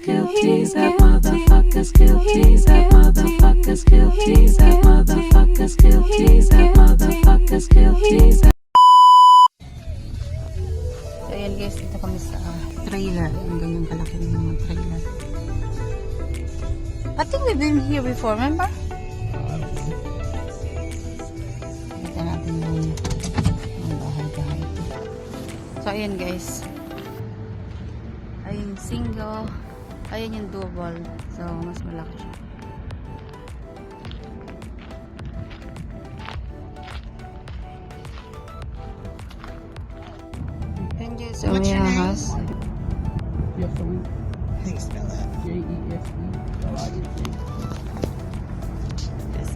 motherfuckers kill keys. That motherfuckers kill keys. That motherfuckers kill keys. That motherfuckers kill keys. That motherfuckers kill keys. So ayan guys, dito kami sa trailer. Yung ganyan kalaki ng mga trailer. I think we've been here before, remember? Kita natin yung bahay-bahay. So ayan guys. Ayun yung single. Ayun yung double. So mas malaki siya. So What's your name? house. Jeffrey. How do you spell that? Jeffe.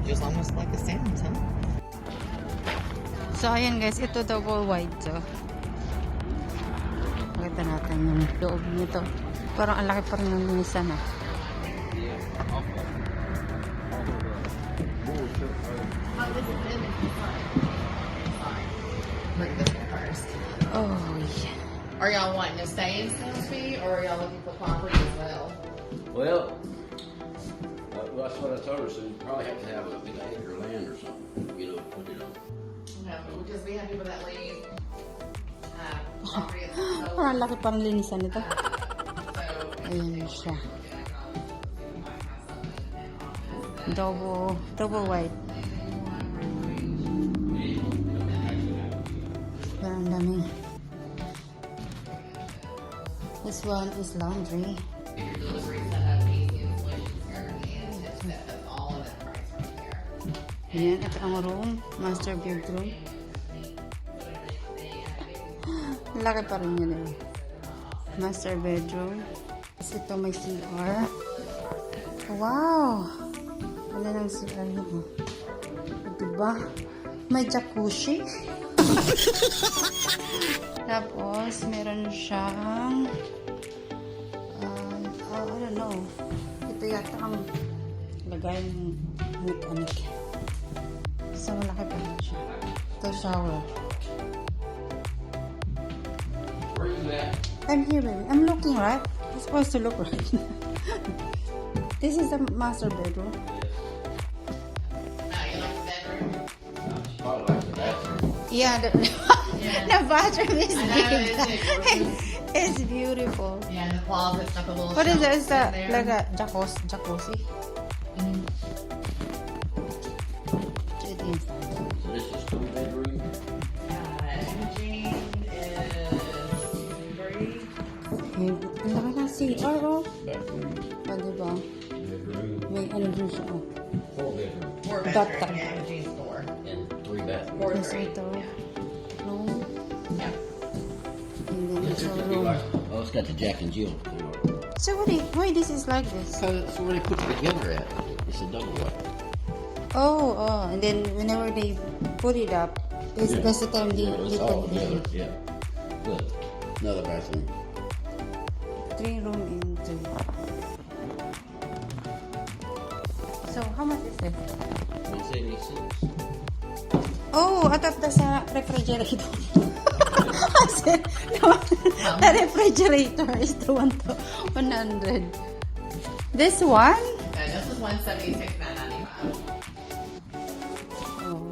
It's almost like a sandwich, huh? So ayan guys, ito double wide. So pakita natin yung loob nito. Parang ang laki pa rin ng linisan ah. Look at this one first. Oh yeah. Are y'all wanting to stay in Snowy, or are y'all looking for property as well? Well, that's what I told her. So you probably have to have a big acre of land or something, you know, put it on. No, because we have people that leave property at the Parang laki pa rin linisan nito. Ayan siya. Double wide. Parang dami. This one is laundry. Ayan, ito ang room. Master bedroom. Laki pa rin yun eh. Master bedroom. Tapos ito may CR. Wow! Ano nang CR yun? Diba? May jacuzzi. Tapos, meron siyang I don't know. Ito yata ang lagay ng anik-anik. So, malaki pa rin siya. Ito shower. Where you at? I'm here, baby. I'm looking, right? It's supposed to look right. This is the master bedroom. you like the bedroom? Probably like the bathroom. Yeah, the bathroom is big. It's beautiful. Yeah, and the closet's got the little What is that? Is shelves that in there. like a jacuzzi? Check inside. So this is 2 bedroom. Imaging is 3. Ang laki ng CR, oh. Bathroom. O, diba? Bedroom. May ano din siya, oh. 4 bedroom. 4 That bedroom. time. Yeah, Imaging's 4. And 3 bathrooms. 4 Yes, 3. ito. Yeah. Room. Yeah. And then This it's is a to be room. like, oh, it's got the Jack and Jill. So why this is like this? Because it's where they put it together at. It's a double wide. Oh, and then whenever they put it up, that's the time they It's all put it in. together, yeah. Good. Another bathroom. 3 room and 2. So how much is it? 176. Oh, I thought that's a refrigerator. I said, no, the refrigerator is the one to 100. This one? And this is 176,995. Oh.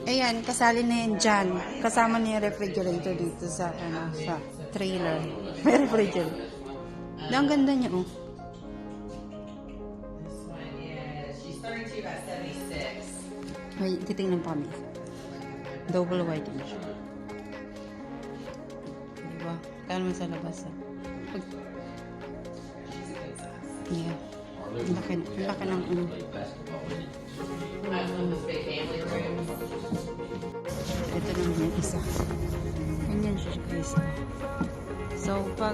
Ayan, kasali na yan dyan. Kasama na yung refrigerator dito sa, sa trailer. May refrigerator. Ang ganda niya, oh. This one is, she's 32 by 76. May titingnan pa kami. Double wide din siya. Diba? Kaya naman sa labas, ah. Yeah. Ang laki ng ano. This big family room. Ito naman yung isa. Ganyan siya guys. So, pag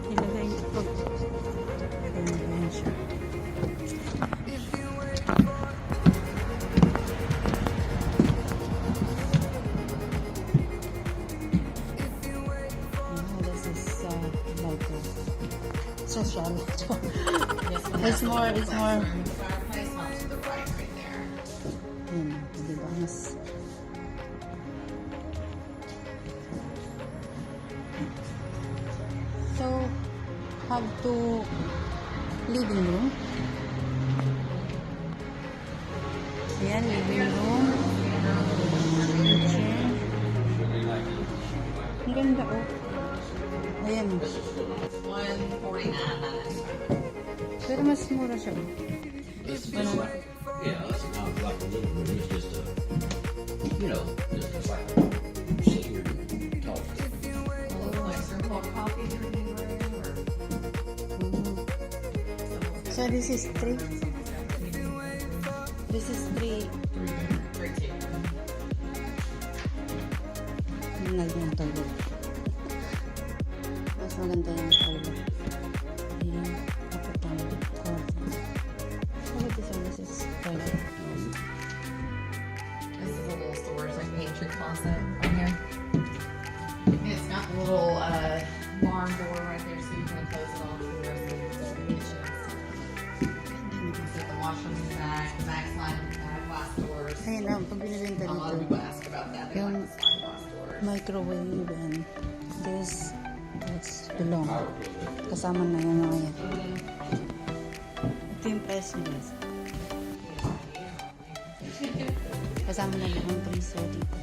ilagay ganyan siya. This is like social. It's more The fireplace off to the right there. diba? Mas so have two living room. Ayan, living room. Kitchen. Ang ganda oh. Ayan. 149. Pero mas mura siya. Oh. It's just like, yeah, it's not like a living room. It's just a, you know, just like sit here and talk. Like some coffee drinking room or So this is 3. This is 3. 3-2. Ang ganda ng toilet. Mas maganda yung toilet. Ayan. Dapat ang coffee. Oh, this is toilet. This is a little storage, like pantry closet right here. And it's got a little barn door right there, so you can close it off for the rest of the kitchen. You can set the washroom in the back slide in the back, glass doors. Ayan ang pag binibenta A lot of dito. people ask about that. They like the slide glass doors. Microwave and this that's belong. Kasama na yun mga yan. Ito yung price niya guys. Kasama na yung freezer dito.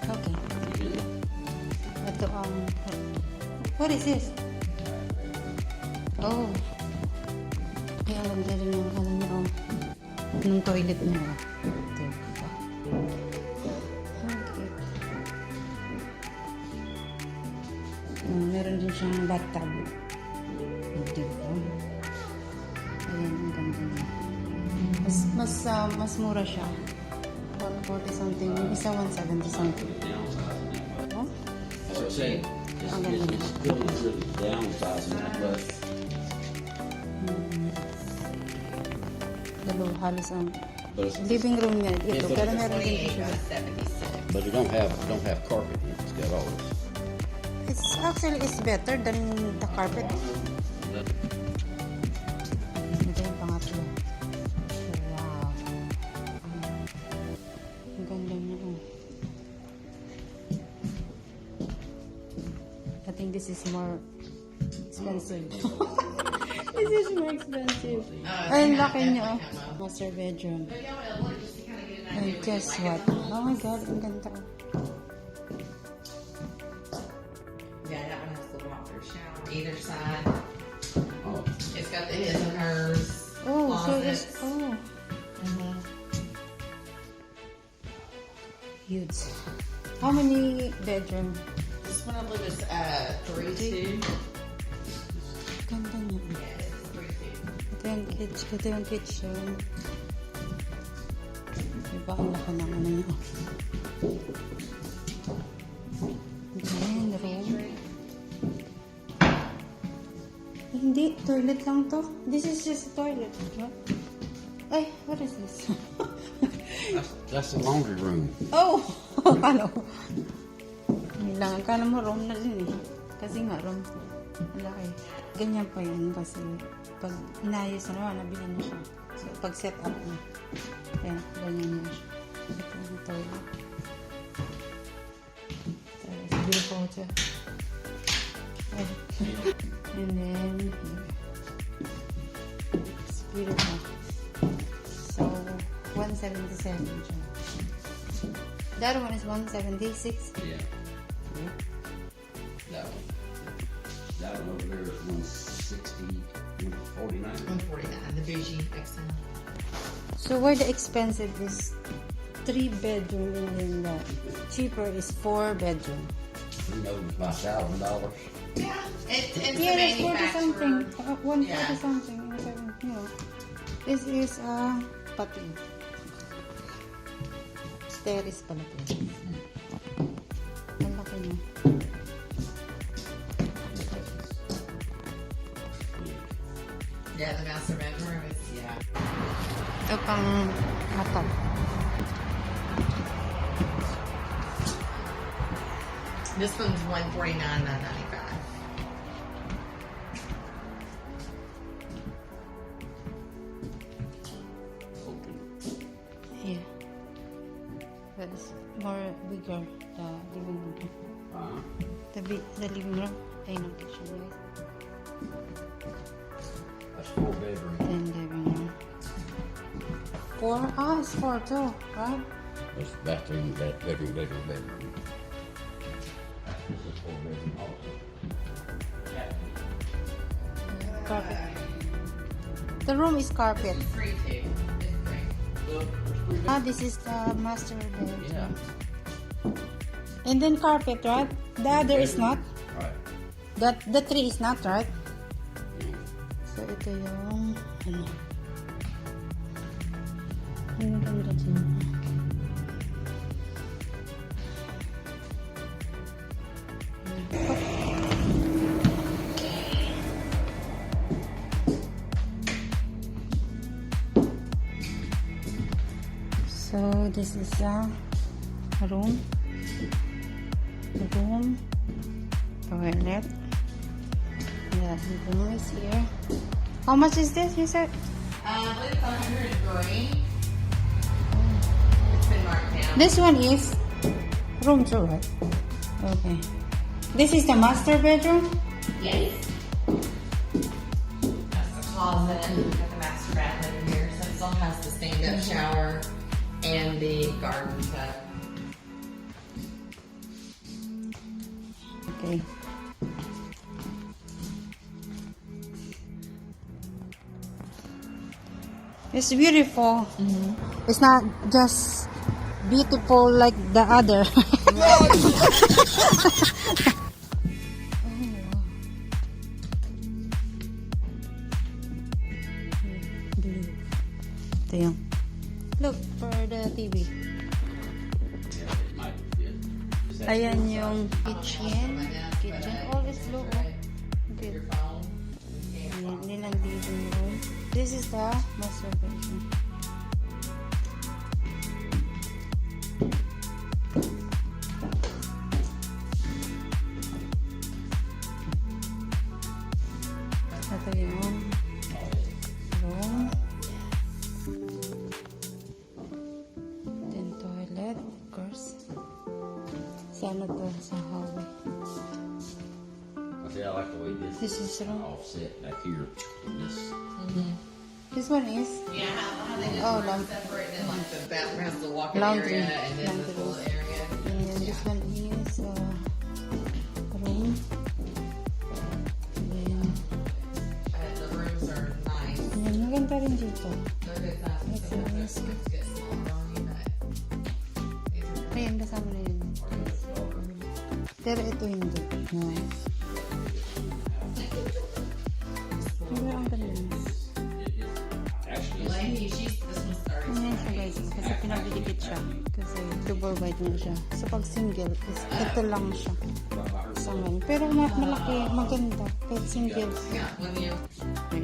Okay. Ito ang what is this? Oh. Kaya alam na rin yung ano niya oh. Ng toilet niya oh. Ito. Okay. Meron din siyang bathtub. Diba? Ayan, ang ganda niya. Mas mura siya. 140 something. Yung isa 170 something. Oh? So say, it's still not really downsizing, but Dalawa halos ang but it's, living room niya. Ito, pero meron din 28 siya. by 76. but it don't have carpet in it. It's got all this. It's better than the carpet. Ito yung pangatlo. Wow. Ang ganda niya. Oh. I think this is more expensive. This is more expensive. Ay, ang laki niya. Oh. Master bedroom. But yeah, well, look, just to kind of get an And idea. guess what? Oh my god, ang ganda. Oh. Yeah, that one has the walk-through shower either side. Oh, It's got the his and hers. Oh, so closets. it's huge. How many bedroom? This one I believe is 3-2. Ganda niya. Yeah, it's 3-2. Ito yung kitchen. Diba, ang laki ng ano niya. Ayan, room. Hindi, toilet lang to. This is just a toilet. What? Ay, what is this? that's the laundry room. Oh! Ano? Yun lang. Akala mo room na din eh. Kasi nga room. Ang laki. Ganyan pa yun kasi pag inayos na naman, nabili na siya. So, pag set up na. Ayan, ganyan na siya. Ito yung toilet. So, it's beautiful too. Ayan. And then, here. It's beautiful. So, 177 siya. The other one is 176. Yeah. That one. That one over there is 160, 149. 149, the bougie XL. So where the expensive is 3 bedroom and then the cheaper is 4 bedroom. Who knows by $1,000? Yeah, it's a Yeah, it's 40 something. manufacturer. 140 Yeah. something. You know. This is pati. Terrace pala to. Ang laki niya. Yeah, the master bedroom is, yeah. Ito pang mata. This one's $149,995. Yeah. That is more bigger, the living room. Uh-huh. The living room. Ayun ang kitchen, guys. That's 4 bedroom. Then living room. 4? Ah, it's 4 too, right? That's bathroom, bedroom. This is 4 bedroom also. Carpet. The room is carpet. Free too. It's free. Ah, this is the master bedroom. Yeah. And then carpet, right? The other is not. Right. The 3 is not, right? So, ito yung, ano. Ang ganda dyan. So, this is a room. Toilet. Yeah, the room is here. How much is this, you said? I believe it's 100 going. It's been marked down. This one is room 2, right? Okay. This is the master bedroom? Yes. That's the closet and got the master bathroom in here. So it still has the stand-up shower and the garden tub. Okay. It's beautiful. It's not just beautiful like the other. Blue. Ito yung. Look for the TV. Yeah, it might be good. Is that Ayan good yung size? kitchen. Kitchen. All is blue. Oh. Good. Your phone. Ayan, din ang living room. This is the master bedroom. Ito yung room. Then toilet, of course. Sana to sa hallway. See, I like the way This is room. offset back here. This one is Yeah, how they just Oh, room laundry. separate and like the bathroom has the walk-in Laundry. area and then the Laundry. full area. and this one is room. Then The rooms are nice. yan, maganda rin dito. They're good size. It's Sometimes nice. those rooms get smaller on you, but these are Ayan, kasama na yun. Pero ito hindi. No. Pero ang ganda. Actually, Laney, this one's 30. Ano yan siya guys? Kasi pinabidikit siya. Kasi double wide na siya. So pag single, is ito lang siya. Sa ngayon. Pero malaki, maganda. Kahit single. Yeah, when you Okay.